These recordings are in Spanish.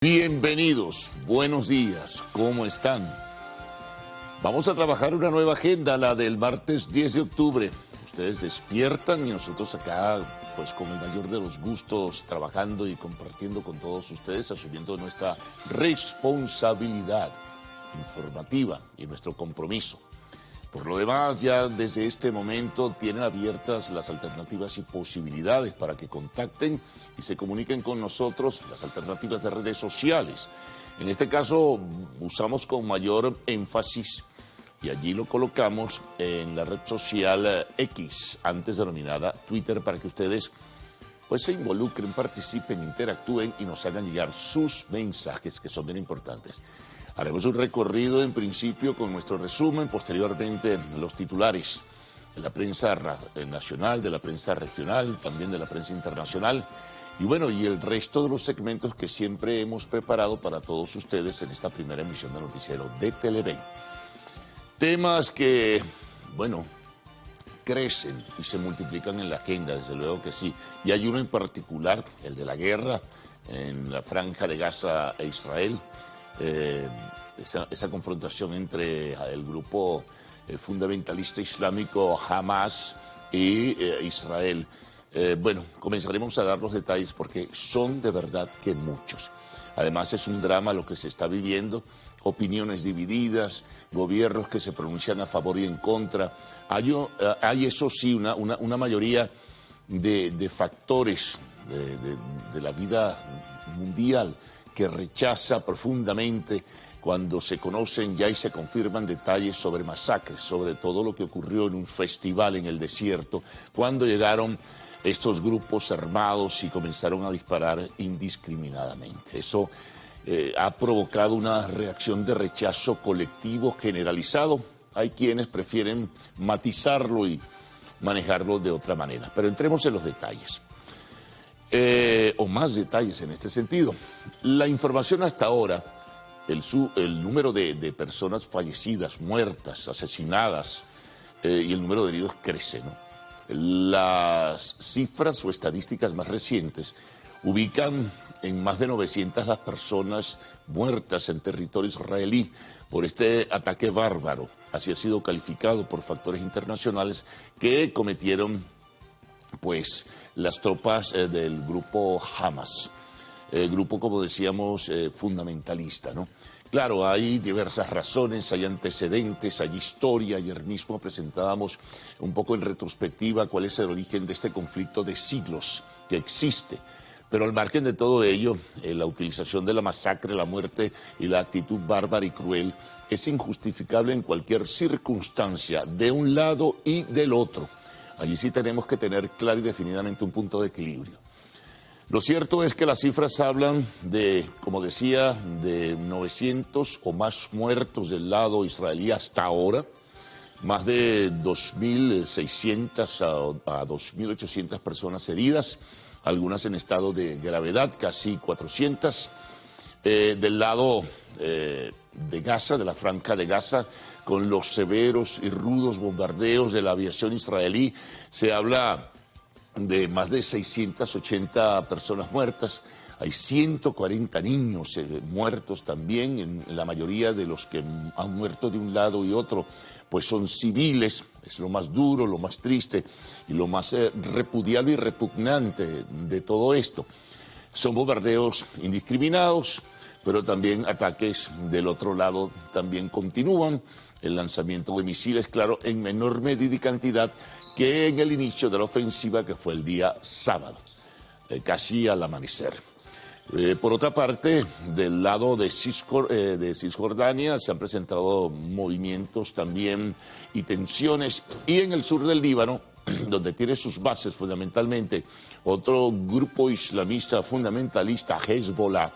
Bienvenidos, buenos días, ¿cómo están? Vamos a trabajar una nueva agenda, la del martes 10 de octubre. Ustedes despiertan y nosotros acá, pues con el mayor de los gustos, trabajando y compartiendo con todos ustedes, asumiendo nuestra responsabilidad informativa y nuestro compromiso. Por lo demás, ya desde este momento tienen abiertas las alternativas y posibilidades para que contacten y se comuniquen con nosotros, las alternativas de redes sociales. En este caso, usamos con mayor énfasis, y allí lo colocamos en la red social X, antes denominada Twitter, para que ustedes pues se involucren, participen, interactúen y nos hagan llegar sus mensajes, que son bien importantes. Haremos un recorrido en principio con nuestro resumen, posteriormente los titulares de la prensa nacional, de la prensa regional, también de la prensa internacional, y bueno, y el resto de los segmentos que siempre hemos preparado para todos ustedes en esta primera emisión de Noticiero de Televen. Temas que, bueno, crecen y se multiplican en la agenda, desde luego que sí, y hay uno en particular, el de la guerra en la Franja de Gaza e Israel. Esa confrontación entre el grupo fundamentalista islámico Hamas y Israel. Bueno, comenzaremos a dar los detalles porque son de verdad que muchos. Además es un drama lo que se está viviendo, opiniones divididas, gobiernos que se pronuncian a favor y en contra. Hay eso sí, una mayoría de factores de la vida mundial que rechaza profundamente cuando se conocen ya y se confirman detalles sobre masacres, sobre todo lo que ocurrió en un festival en el desierto, cuando llegaron estos grupos armados y comenzaron a disparar indiscriminadamente. Eso ha provocado una reacción de rechazo colectivo generalizado. Hay quienes prefieren matizarlo y manejarlo de otra manera, pero entremos en los detalles. O más detalles en este sentido. La información hasta ahora, el número de personas fallecidas, muertas, asesinadas y el número de heridos crece, ¿no? Las cifras o estadísticas más recientes ubican en más de 900 las personas muertas en territorio israelí por este ataque bárbaro. Así ha sido calificado por factores internacionales que cometieron pues las tropas del grupo Hamas, grupo, como decíamos, fundamentalista, ¿no? Claro, hay diversas razones, hay antecedentes, hay historia. Ayer mismo presentábamos un poco en retrospectiva cuál es el origen de este conflicto de siglos que existe. Pero al margen de todo ello, la utilización de la masacre, la muerte y la actitud bárbara y cruel es injustificable en cualquier circunstancia, de un lado y del otro. Allí sí tenemos que tener claro y definidamente un punto de equilibrio. Lo cierto es que las cifras hablan de, como decía, de 900 o más muertos del lado israelí hasta ahora, más de 2.600 a 2.800 personas heridas, algunas en estado de gravedad, casi 400. Del lado de Gaza, de la Franja de Gaza, con los severos y rudos bombardeos de la aviación israelí, se habla de más de 680 personas muertas. Hay 140 niños muertos también, en la mayoría de los que han muerto de un lado y otro, pues son civiles. Es lo más duro, lo más triste y lo más repudiable y repugnante de todo esto. Son bombardeos indiscriminados, pero también ataques del otro lado también continúan. El lanzamiento de misiles, claro, en menor medida y cantidad que en el inicio de la ofensiva, que fue el día sábado, casi al amanecer. Por otra parte, del lado de Cisjordania se han presentado movimientos también y tensiones, y en el sur del Líbano, donde tiene sus bases fundamentalmente otro grupo islamista fundamentalista, Hezbollah,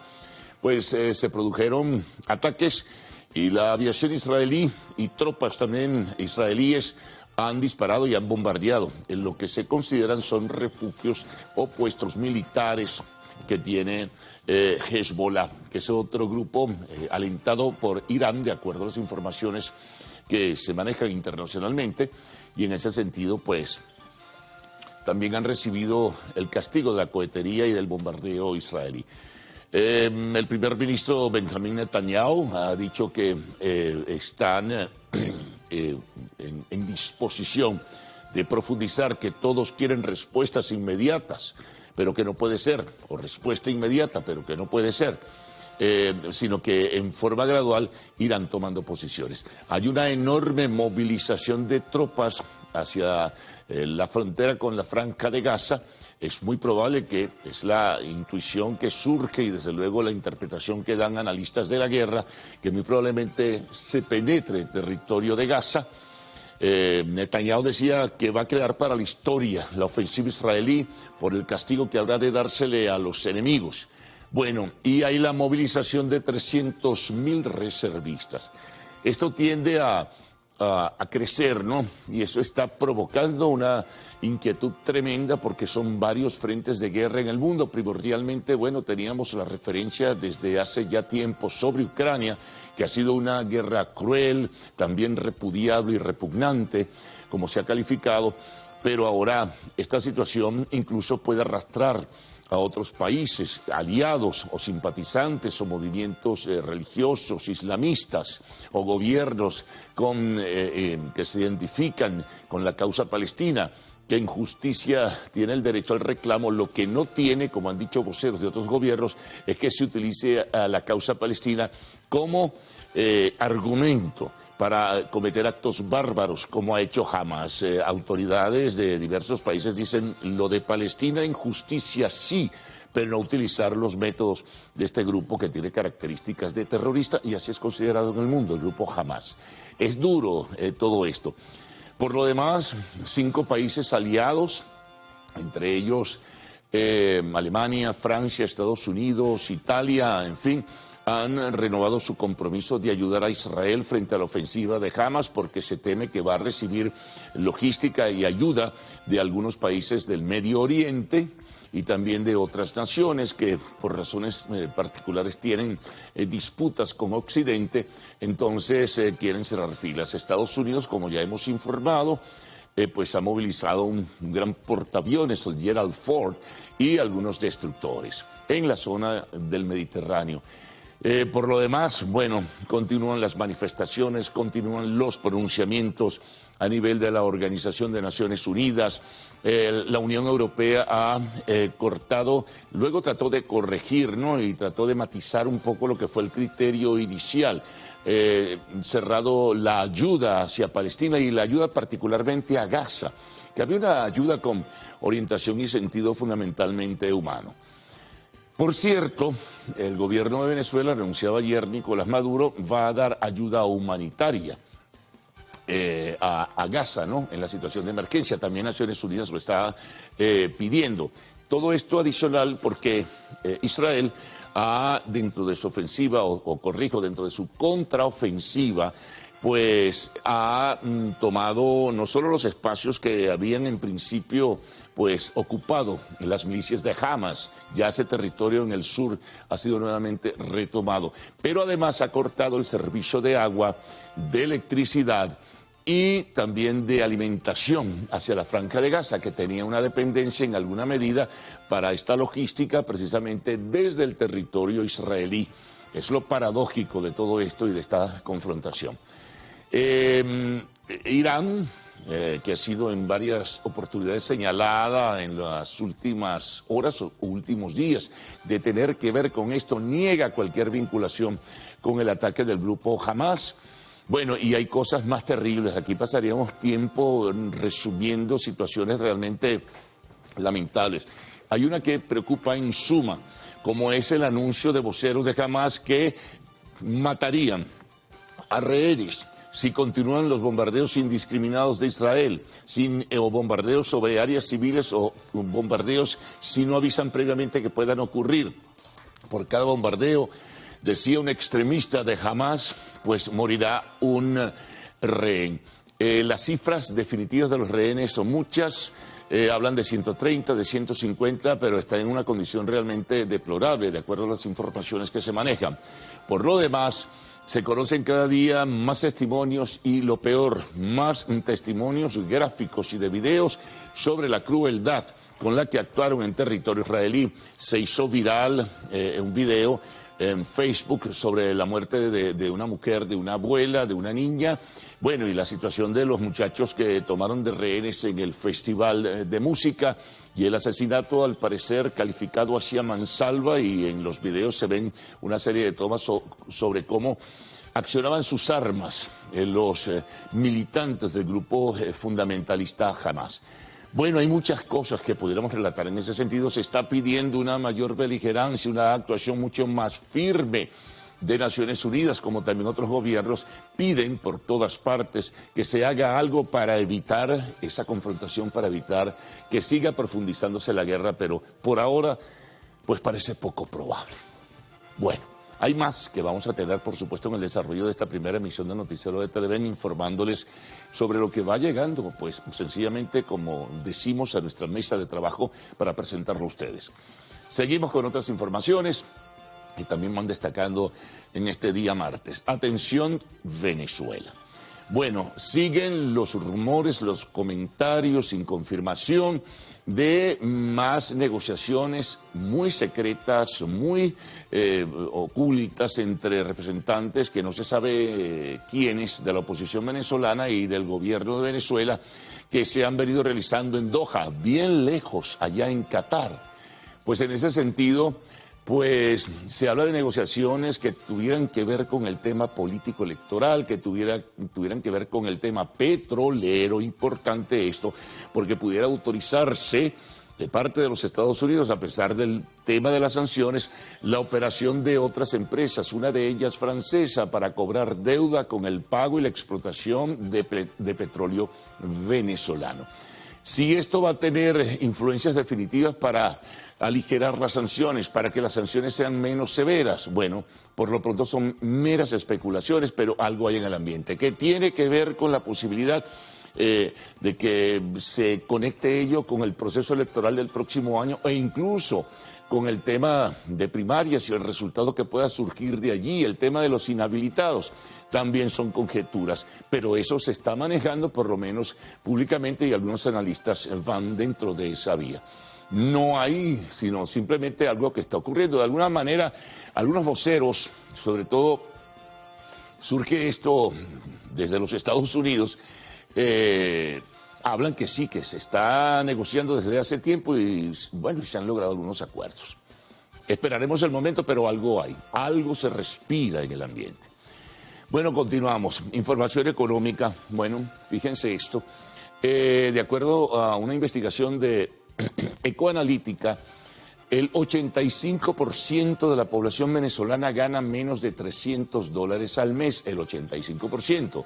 pues se produjeron ataques y la aviación israelí y tropas también israelíes han disparado y han bombardeado en lo que se consideran son refugios o puestos militares que tiene Hezbollah, que es otro grupo alentado por Irán, de acuerdo a las informaciones que se manejan internacionalmente, y en ese sentido, pues, también han recibido el castigo de la cohetería y del bombardeo israelí. El primer ministro Benjamín Netanyahu ha dicho que están en disposición de profundizar, que todos quieren respuestas inmediatas, pero que no puede ser, o respuesta inmediata, pero que no puede ser, sino que en forma gradual irán tomando posiciones. Hay una enorme movilización de tropas hacia la frontera con la Franja de Gaza. Es muy probable que es la intuición que surge y desde luego la interpretación que dan analistas de la guerra, que muy probablemente se penetre el territorio de Gaza. Netanyahu decía que va a quedar para la historia la ofensiva israelí por el castigo que habrá de dársele a los enemigos. Bueno, y hay la movilización de 300.000 reservistas. Esto tiende a crecer, ¿no? Y eso está provocando una inquietud tremenda porque son varios frentes de guerra en el mundo. Primordialmente, bueno, teníamos la referencia desde hace ya tiempo sobre Ucrania, que ha sido una guerra cruel, también repudiable y repugnante, como se ha calificado, pero ahora esta situación incluso puede arrastrar a otros países, aliados o simpatizantes o movimientos religiosos, islamistas o gobiernos que se identifican con la causa palestina, que en justicia tiene el derecho al reclamo. Lo que no tiene, como han dicho voceros de otros gobiernos, es que se utilice a la causa palestina como argumento para cometer actos bárbaros, como ha hecho Hamas. Autoridades de diversos países dicen lo de Palestina en justicia sí, pero no utilizar los métodos de este grupo que tiene características de terrorista, y así es considerado en el mundo, el grupo Hamas. Es duro todo esto. Por lo demás, 5 países aliados, entre ellos Alemania, Francia, Estados Unidos, Italia, en fin, han renovado su compromiso de ayudar a Israel frente a la ofensiva de Hamas, porque se teme que va a recibir logística y ayuda de algunos países del Medio Oriente y también de otras naciones que por razones particulares tienen disputas con Occidente. Entonces quieren cerrar filas. Estados Unidos, como ya hemos informado, pues ha movilizado un gran portaaviones, el Gerald Ford, y algunos destructores en la zona del Mediterráneo. Por lo demás, bueno, continúan las manifestaciones, continúan los pronunciamientos a nivel de la Organización de Naciones Unidas. La Unión Europea ha cortado, luego trató de corregir, ¿no? Y trató de matizar un poco lo que fue el criterio inicial. Cerrado la ayuda hacia Palestina y la ayuda particularmente a Gaza, que había una ayuda con orientación y sentido fundamentalmente humano. Por cierto, el gobierno de Venezuela, anunciaba ayer Nicolás Maduro, va a dar ayuda humanitaria a Gaza, ¿no? En la situación de emergencia. También Naciones Unidas lo está pidiendo. Todo esto adicional porque Israel dentro de su ofensiva, dentro de su contraofensiva, pues ha tomado no solo los espacios que habían en principio pues ocupado en las milicias de Hamas, ya ese territorio en el sur ha sido nuevamente retomado, pero además ha cortado el servicio de agua, de electricidad y también de alimentación hacia la Franja de Gaza, que tenía una dependencia en alguna medida para esta logística precisamente desde el territorio israelí. Es lo paradójico de todo esto y de esta confrontación. Irán, que ha sido en varias oportunidades señalada en las últimas horas o últimos días de tener que ver con esto, niega cualquier vinculación con el ataque del grupo Hamas. Bueno, y hay cosas más terribles. Aquí pasaríamos tiempo resumiendo situaciones realmente lamentables. Hay una que preocupa en suma, como es el anuncio de voceros de Hamas que matarían a rehenes si continúan los bombardeos indiscriminados de Israel, o bombardeos sobre áreas civiles o bombardeos si no avisan previamente que puedan ocurrir. Por cada bombardeo, decía un extremista de Hamas, pues morirá un rehén. Las cifras definitivas de los rehenes son muchas. Hablan de 130, de 150, pero están en una condición realmente deplorable, de acuerdo a las informaciones que se manejan. Por lo demás, Se conocen cada día más testimonios y lo peor, más testimonios gráficos y de videos sobre la crueldad con la que actuaron en territorio israelí. Se hizo viral un video en Facebook sobre la muerte de una mujer, de una abuela, de una niña. Bueno, y la situación de los muchachos que tomaron de rehenes en el festival de música y el asesinato, al parecer, calificado hacia mansalva, y en los videos se ven una serie de tomas sobre cómo accionaban sus armas los militantes del grupo fundamentalista Hamas. Bueno, hay muchas cosas que pudiéramos relatar en ese sentido. Se está pidiendo una mayor beligerancia, una actuación mucho más firme de Naciones Unidas, como también otros gobiernos piden por todas partes que se haga algo para evitar esa confrontación, para evitar que siga profundizándose la guerra, pero por ahora pues parece poco probable. Bueno, hay más que vamos a tener, por supuesto, en el desarrollo de esta primera emisión de Noticiero de Televen, informándoles sobre lo que va llegando, pues sencillamente, como decimos, a nuestra mesa de trabajo para presentarlo a ustedes. Seguimos con otras informaciones que también van destacando en este día martes. Atención, Venezuela. Bueno, siguen los rumores, los comentarios sin confirmación de más negociaciones muy secretas, muy ocultas entre representantes que no se sabe quiénes de la oposición venezolana y del gobierno de Venezuela, que se han venido realizando en Doha, bien lejos, allá en Qatar. Pues en ese sentido, pues se habla de negociaciones que tuvieran que ver con el tema político electoral, que tuvieran que ver con el tema petrolero. Importante esto, porque pudiera autorizarse de parte de los Estados Unidos, a pesar del tema de las sanciones, la operación de otras empresas, una de ellas francesa, para cobrar deuda con el pago y la explotación de petróleo venezolano. Si esto va a tener influencias definitivas para aligerar las sanciones, para que las sanciones sean menos severas, bueno, por lo pronto son meras especulaciones, pero algo hay en el ambiente que tiene que ver con la posibilidad de que se conecte ello con el proceso electoral del próximo año, e incluso con el tema de primarias y el resultado que pueda surgir de allí, el tema de los inhabilitados. También son conjeturas, pero eso se está manejando por lo menos públicamente, y algunos analistas van dentro de esa vía. No hay sino simplemente algo que está ocurriendo. De alguna manera, algunos voceros, sobre todo surge esto desde los Estados Unidos, hablan que sí, que se está negociando desde hace tiempo y bueno, se han logrado algunos acuerdos. Esperaremos el momento, pero algo hay, algo se respira en el ambiente. Bueno, continuamos. Información económica. Bueno, fíjense esto. De acuerdo a una investigación de Ecoanalítica, el 85% de la población venezolana gana menos de $300 al mes, el 85%.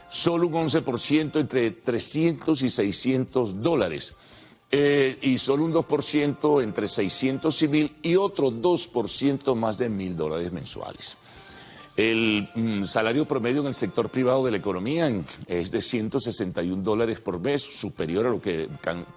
Solo un 11% entre $300 y $600. Y solo un 2% entre 600 y 1.000, y otro 2% más de $1.000 mensuales. El salario promedio en el sector privado de la economía es de $161 por mes, superior a lo que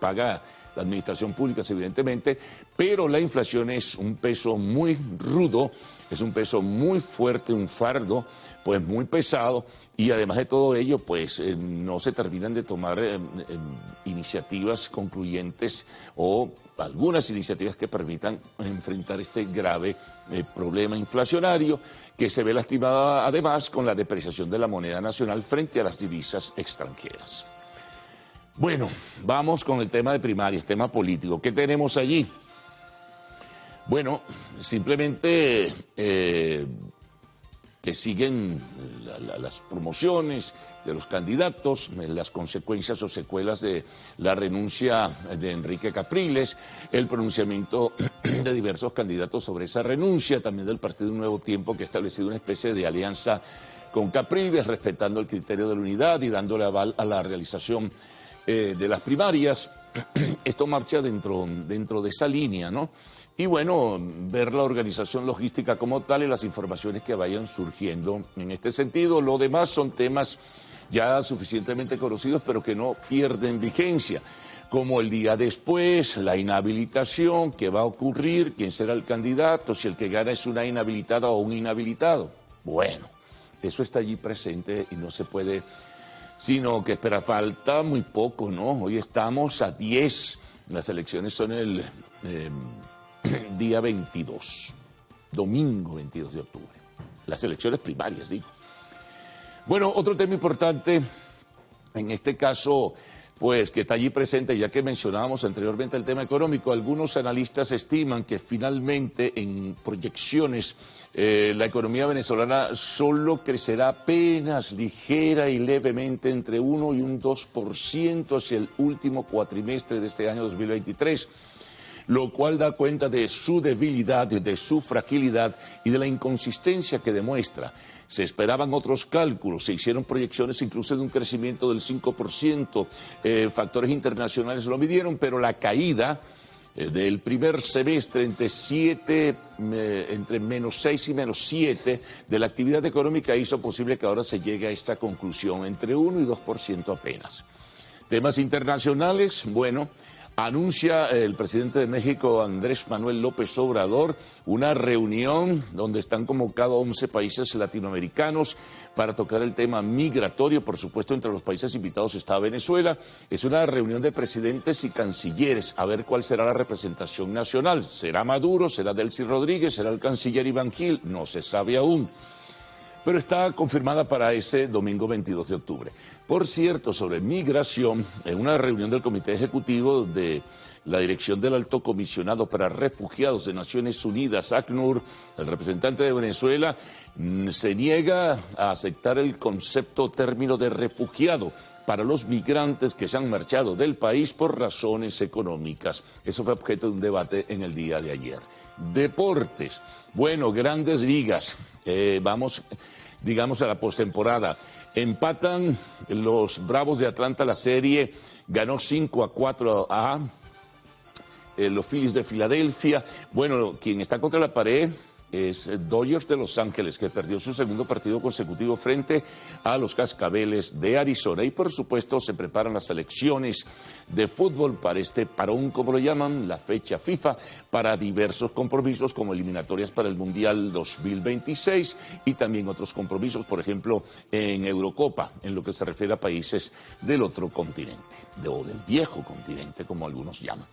paga la administración pública, evidentemente, pero la inflación es un peso muy rudo, es un peso muy fuerte, un fardo pues muy pesado, y además de todo ello, pues no se terminan de tomar iniciativas concluyentes o algunas iniciativas que permitan enfrentar este grave problema inflacionario, que se ve lastimada además con la depreciación de la moneda nacional frente a las divisas extranjeras. Bueno, vamos con el tema de primarias, tema político. ¿Qué tenemos allí? Bueno, simplemente que siguen las promociones de los candidatos, las consecuencias o secuelas de la renuncia de Enrique Capriles, el pronunciamiento de diversos candidatos sobre esa renuncia, también del Partido Nuevo Tiempo, que ha establecido una especie de alianza con Capriles, respetando el criterio de la unidad y dándole aval a la realización de las primarias. Esto marcha dentro de esa línea, ¿no? Y bueno, ver la organización logística como tal y las informaciones que vayan surgiendo en este sentido. Lo demás son temas ya suficientemente conocidos, pero que no pierden vigencia, como el día después, la inhabilitación, qué va a ocurrir, quién será el candidato, si el que gana es una inhabilitada o un inhabilitado. Bueno, eso está allí presente y no se puede, sino que espera, falta muy poco, ¿no? Hoy estamos a 10, las elecciones son el día 22, domingo 22 de octubre, las elecciones primarias, digo. Bueno, otro tema importante, en este caso, pues que está allí presente, ya que mencionábamos anteriormente el tema económico, algunos analistas estiman que finalmente en proyecciones la economía venezolana solo crecerá apenas ligera y levemente entre 1 y un 2% hacia el último cuatrimestre de este año 2023. Lo cual da cuenta de su debilidad, de su fragilidad y de la inconsistencia que demuestra. Se esperaban otros cálculos, se hicieron proyecciones incluso de un crecimiento del 5%, factores internacionales lo midieron, pero la caída del primer semestre entre menos 6 y menos 7 de la actividad económica hizo posible que ahora se llegue a esta conclusión, entre 1 y 2% apenas. Temas internacionales, bueno, anuncia el presidente de México, Andrés Manuel López Obrador, una reunión donde están convocados 11 países latinoamericanos para tocar el tema migratorio. Por supuesto, entre los países invitados está Venezuela. Es una reunión de presidentes y cancilleres, a ver cuál será la representación nacional. ¿Será Maduro? ¿Será Delcy Rodríguez? ¿Será el canciller Iván Gil? No se sabe aún, pero está confirmada para ese domingo 22 de octubre. Por cierto, sobre migración, en una reunión del Comité Ejecutivo de la Dirección del Alto Comisionado para Refugiados de Naciones Unidas, ACNUR, el representante de Venezuela se niega a aceptar el concepto término de refugiado para los migrantes que se han marchado del país por razones económicas. Eso fue objeto de un debate en el día de ayer. Deportes. Bueno, Grandes Ligas. Vamos, digamos, a la postemporada. Empatan los Bravos de Atlanta la serie. Ganó 5-4 a los Phillies de Filadelfia. Bueno, quien está contra la pared es Dodgers de Los Ángeles, que perdió su segundo partido consecutivo frente a los Cascabeles de Arizona. Y por supuesto se preparan las selecciones de fútbol para este parón, como lo llaman, la fecha FIFA, para diversos compromisos como eliminatorias para el Mundial 2026 y también otros compromisos, por ejemplo, en Eurocopa, en lo que se refiere a países del otro continente, o del viejo continente, como algunos llaman.